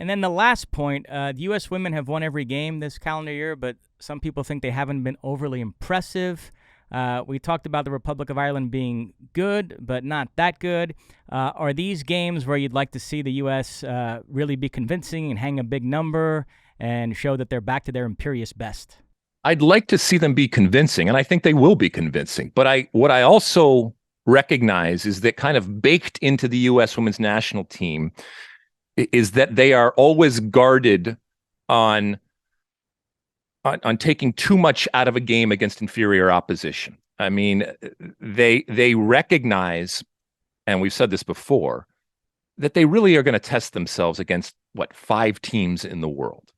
And then the last point, the U.S. women have won every game this calendar year, but some people think they haven't been overly impressive. We talked about the Republic of Ireland being good, but not that good. Are these games where you'd like to see the U.S. Really be convincing and hang a big number and show that they're back to their imperious best? I'd like to see them be convincing, and I think they will be convincing. But what I also recognize is that kind of baked into the U.S. women's national team is that they are always guarded on taking too much out of a game against inferior opposition. I mean, they recognize, and we've said this before, that they really are going to test themselves against 5 teams in the world.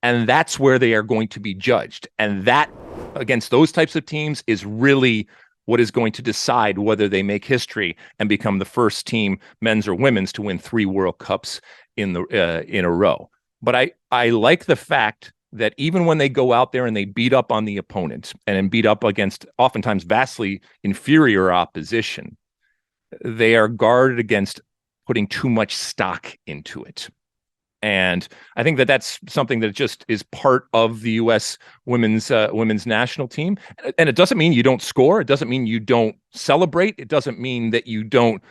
And that's where they are going to be judged. And that, against those types of teams, is really what is going to decide whether they make history and become the first team, men's or women's, to win 3 World Cups in a row. But I like the fact that even when they go out there and they beat up on the opponent and beat up against oftentimes vastly inferior opposition, they are guarded against putting too much stock into it. And I think that that's something that just is part of the U.S. women's national team. And it doesn't mean you don't score. It doesn't mean you don't celebrate. It doesn't mean that you don't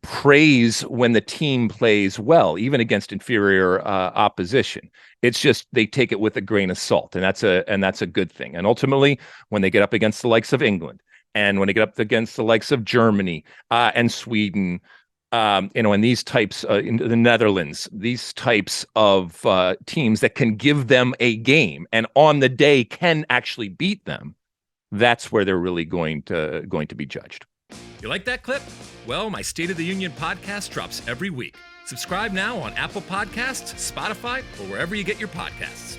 praise when the team plays well, even against inferior opposition. It's just they take it with a grain of salt, and that's a good thing. And ultimately, when they get up against the likes of England, and when they get up against the likes of Germany and Sweden, and these types in the Netherlands, these types of teams that can give them a game and on the day can actually beat them, that's where they're really going to be judged. You like that clip? Well, my State of the Union podcast drops every week. Subscribe now on Apple Podcasts, Spotify, or wherever you get your podcasts.